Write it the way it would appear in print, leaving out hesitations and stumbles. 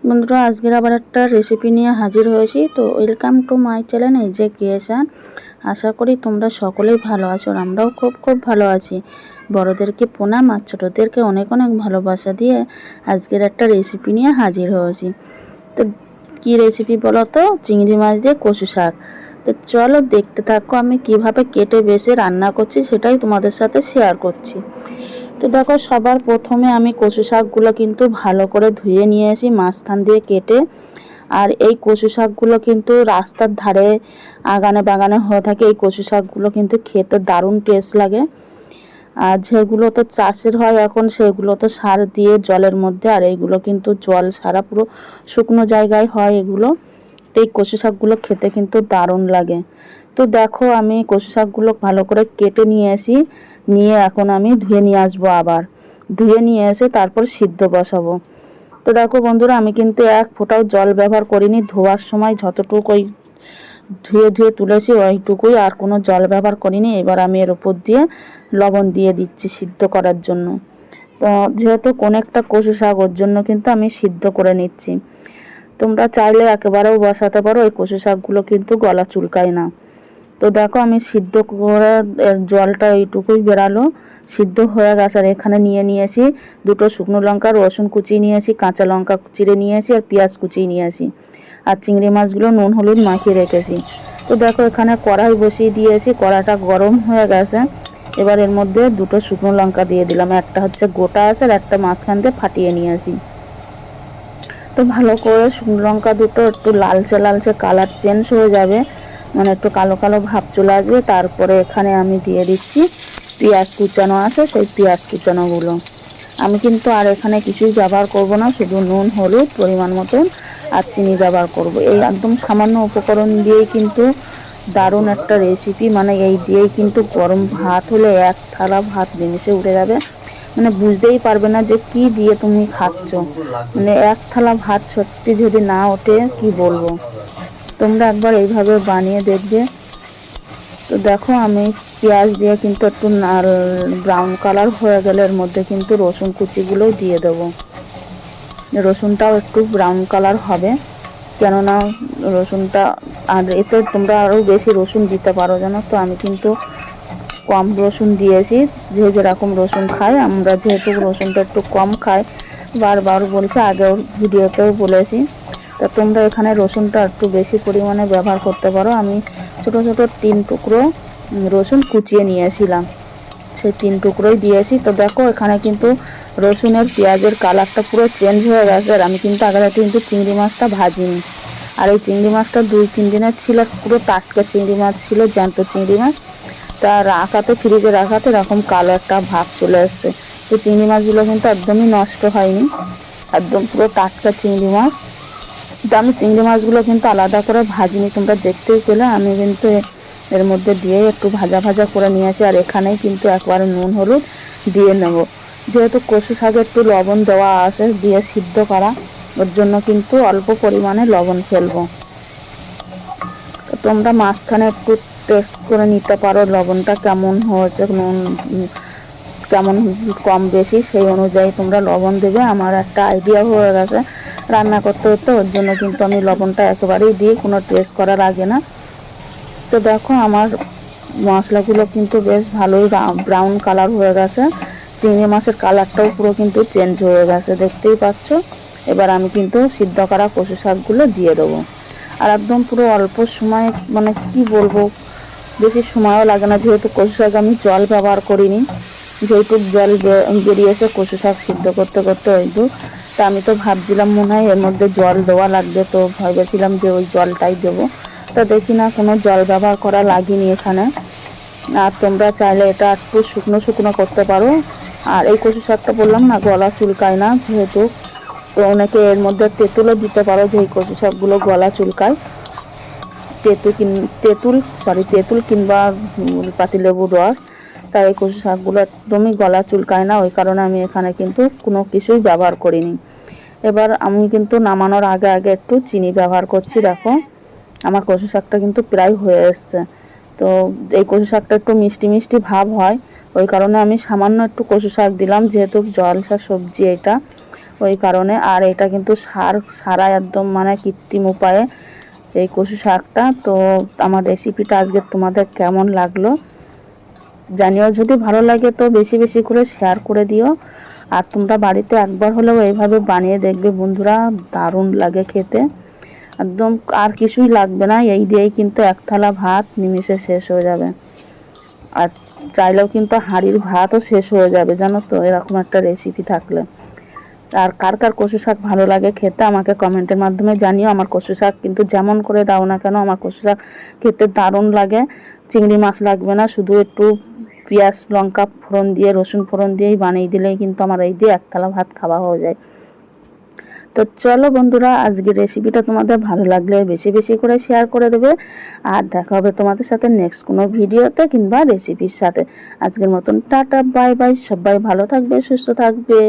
বন্ধুরা, আজকের আবার একটা রেসিপি নিয়ে হাজির হয়েছি। তো ওয়েলকাম টু মাই চ্যানেল এই যে ক্রিয়েশন। আশা করি তোমরা সকলেই ভালো আছো, আর আমরাও খুব ভালো আছি। বড়োদেরকে প্রণাম আর ছোটোদেরকে অনেক অনেক ভালোবাসা দিয়ে আজকের একটা রেসিপি নিয়ে হাজির হয়েছি। তো কী রেসিপি বলো তো? চিংড়ি মাছ দিয়ে কচু শাক। তো চলো দেখতে থাকো আমি কিভাবে কেটে বেছে রান্না করছি, সেটাই তোমাদের সাথে শেয়ার করছি। তো দেখো, সবার প্রথমে আমি কচু শাকগুলো কিন্তু ভালো করে ধুয়ে নিয়ে আসি মাঝখান দিয়ে কেটে। আর এই কচু শাকগুলো কিন্তু রাস্তার ধারে আগানে বাগানে হয়ে থাকে। এই কচু শাকগুলো কিন্তু খেতে দারুণ টেস্ট লাগে। আর যেগুলো তো চাষের হয় এখন, সেগুলো তো সার দিয়ে জলের মধ্যে, আর এইগুলো কিন্তু জল ছাড়া পুরো শুকনো জায়গায় হয় এগুলো। এই কচু শাকগুলো খেতে কিন্তু দারুণ লাগে। তো দেখো, আমি কচু শাকগুলো ভালো করে কেটে নিয়ে আসি, নিয়ে এখন আমি ধুয়ে নিয়ে আসবো। আবার ধুয়ে নিয়ে এসে তারপর সিদ্ধ বসাবো। তো দেখো বন্ধুরা, আমি কিন্তু এক ফোঁটাও জল ব্যবহার করিনি। ধোয়ার সময় যতটুকু ওই ধুয়ে তুলেছি ওইটুকুই, আর কোনো জল ব্যবহার করিনি। এবার আমি এর উপর দিয়ে লবণ দিয়ে দিচ্ছি সিদ্ধ করার জন্য। তো যেহেতু কোন একটা কচু শাক, ওর জন্য কিন্তু আমি সিদ্ধ করে নিচ্ছি। তোমরা চাইলে একেবারেও বসাতে পারো, এই কচু শাকগুলো কিন্তু গলা চুলকায় না। তো দেখো, আমি সিদ্ধ করে জলটা এইটুকুই বেরালো, সিদ্ধ হয়ে গেছে। আর এখানে নিয়েছি দুটো শুকনো লঙ্কা, রসুন কুচিয়ে নিয়েছি, কাঁচা লঙ্কা চিড়ে নিয়েছি, আর পেঁয়াজ কুচিয়ে নিয়েছি, আর চিংড়ি মাছগুলো নুন হলুদ মাখিয়ে রেখেছি। তো দেখো, এখানে কড়াই বসিয়ে দিয়েছি, কড়াটা গরম হয়ে গেছে। এবার এর মধ্যে দুটো শুকনো লঙ্কা দিয়ে দিলাম, একটা হচ্ছে গোটা আছে আর একটা মাঝখান দিয়ে ফাটিয়ে নিয়েছি। তো ভালো করে শুকনো লঙ্কা দুটো একটু লালচে কালার চেঞ্জ হয়ে যাবে, মানে একটু কালো কালো ভাব চলে আসবে। তারপরে এখানে আমি দিয়ে দিচ্ছি পেঁয়াজ কুচানো আছে, সেই পেঁয়াজ কুচানোগুলো। আমি কিন্তু আর এখানে কিছুই ব্যবহার করব না, শুধু নুন হলুদ পরিমাণ মতন আর চিনি ব্যবহার করব। এই একদম সামান্য উপকরণ দিয়েই কিন্তু দারুণ একটা রেসিপি। মানে এই দিয়েই কিন্তু গরম ভাত হলে এক থালা ভাত নিমেষে উঠে যাবে। মানে বুঝতেই পারবে না যে কি দিয়ে তুমি খাচ্ছ। মানে এক থালা ভাত সত্যি যদি না ওঠে কি বলবো। তোমরা একবার এইভাবে বানিয়ে দেখবে। তো দেখো, আমি পেঁয়াজ দিয়ে কিন্তু একটু ব্রাউন কালার হয়ে গেলে এর মধ্যে কিন্তু রসুন কুচিগুলোও দিয়ে দেবো। রসুনটাও একটু ব্রাউন কালার হবে, কেননা রসুনটা, আর এতে তোমরা আরও বেশি রসুন দিতে পারো জানো তো। আমি কিন্তু কম রসুন দিয়েছি, যেরকম রসুন খাই আমরা, যেহেতু রসুনটা একটু কম খাই, বারবার বলছি, আগেও ভিডিওতেও বলেছি। তা তোমরা এখানে রসুনটা একটু বেশি পরিমাণে ব্যবহার করতে পারো। আমি ছোট ছোট 3 টুকরো রসুন কুচিয়ে নিয়েছিলাম, সেই 3 টুকরোই দিয়েছি। তো দেখো, এখানে কিন্তু রসুনের পেঁয়াজের কালারটা পুরো চেঞ্জ হয়ে গেছে। আর আমি কিন্তু আগে কিন্তু চিংড়ি মাছটা ভাজিনি। আর এই চিংড়ি মাছটা 2-3 দিনের ছিল, পুরো টাটকা চিংড়ি মাছ ছিল, জ্যান্ত চিংড়ি মাছ। তা রাখাতে, ফ্রিজে রাখাতে এরকম কালো একটা ভাব চলে এসছে। তো চিংড়ি মাছগুলো কিন্তু একদমই নষ্ট হয়নি, একদম পুরো টাটকা চিংড়ি মাছ। তো আমি চিংড়ি মাছগুলো কিন্তু আলাদা করে ভাজিনি, তোমরা দেখতেই পেলে। আমি কিন্তু এর মধ্যে দিয়ে একটু ভাজা করে নিয়েছি। আর এখানেই কিন্তু একবারে নুন হলুদ দিয়ে নেব, যেহেতু কচু শাকে একটু লবণ দেওয়া আছে দিয়ে সিদ্ধ করা, ওর জন্য কিন্তু অল্প পরিমাণে লবণ ফেলবো। তো তোমরা মাঝখানে একটু টেস্ট করে নিতে পারো লবণটা কেমন হয়েছে, নুন কেমন কম বেশি, সেই অনুযায়ী তোমরা লবণ দেবে। আমার একটা আইডিয়া হয়ে গেছে রান্না করতে হতে, ওর জন্য কিন্তু আমি লবণটা একেবারেই দিই, কোনো টেস্ট করার আগে না। তো দেখো, আমার মশলাগুলো কিন্তু বেশ ভালোই ব্রাউন কালার হয়ে গেছে। চিংড়ি মাছের কালারটাও পুরো কিন্তু চেঞ্জ হয়ে গেছে, দেখতেই পাচ্ছ। এবার আমি কিন্তু সিদ্ধ করা কচু শাকগুলো দিয়ে দেবো। আর একদম পুরো অল্প সময়, মানে কি বলবো, বেশি সময়ও লাগে না, যেহেতু কচু শাক আমি জল ব্যবহার করিনি। যেহেতু জল বেরিয়েছে কচু শাক সিদ্ধ করতে ওইটু। তা আমি তো ভাবছিলাম মনে হয় এর মধ্যে জল দেওয়া লাগবে, তো ভেবেছিলাম যে ওই জলটাই দেবো। তা দেখি না, কোনো জল ব্যবহার করা লাগেনি এখানে। আর তোমরা চাইলে এটা একটু শুকনো করতে পারো। আর এই কচু শাকটা বললাম না গলা চুলকায় না যেহেতু, তো অনেকে এর মধ্যে তেঁতুলও দিতে পারো, যে এই কচু শাকগুলো গলা চুলকায়। তেঁতুল কিংবা পাতিলেবুর রস। তাই এই কচু শাকগুলো একদমই গলা চুলকায় না, ওই কারণে আমি এখানে কিন্তু কোনো কিছুই ব্যবহার করিনি। এবার আমি কিন্তু নামানোর আগে একটু চিনি ব্যবহার করছি। দেখো, আমার কচু শাকটা কিন্তু প্রায় হয়ে এসছে। তো এই কচু শাকটা একটু মিষ্টি ভাব হয়, ওই কারণে আমি সামান্য একটু কচু শাক দিলাম, যেহেতু জলসা সবজি এটা, ওই কারণে। আর এটা কিন্তু সারা একদম মানে কৃত্রিম উপায়ে এই কচু শাকটা। তো আমার রেসিপিটা আজকে তোমাদের কেমন লাগলো জানিও, যদি ভালো লাগে তো বেশি বেশি করে শেয়ার করে দিও। আর তোমরা বাড়িতে একবার হলেও এইভাবে বানিয়ে দেখবে বন্ধুরা, দারুণ লাগে খেতে একদম। আর কিছুই লাগবে না, এই দিয়েই কিন্তু এক থালা ভাত নিমিষে শেষ হয়ে যাবে। আর চাইলেও কিন্তু হাঁড়ির ভাতও শেষ হয়ে যাবে জানো তো, এরকম একটা রেসিপি থাকলে। আর কার কার কচু শাক ভালো লাগে খেতে আমাকে কমেন্টের মাধ্যমে জানিও। আমার কচু শাক কিন্তু যেমন করে দাও না কেন আমার কচু শাক খেতে দারুণ লাগে। চিংড়ি মাছ লাগবে না, শুধু একটু পেঁয়াজ লঙ্কা ফোড়ন দিয়ে রসুন ফোড়ন দিয়েই বানিয়ে দিলেই কিন্তু আমার এই দিয়ে এক থালা ভাত খাওয়া হয়ে যায়। তো চলো বন্ধুরা, আজকের রেসিপিটা তোমাদের ভালো লাগলে বেশি বেশি করে শেয়ার করে দেবে। আর দেখা হবে তোমাদের সাথে নেক্সট কোনো ভিডিওতে কিংবা রেসিপির সাথে। আজকের মতন টাটা বাই বাই, সবাই ভালো থাকবে সুস্থ থাকবে।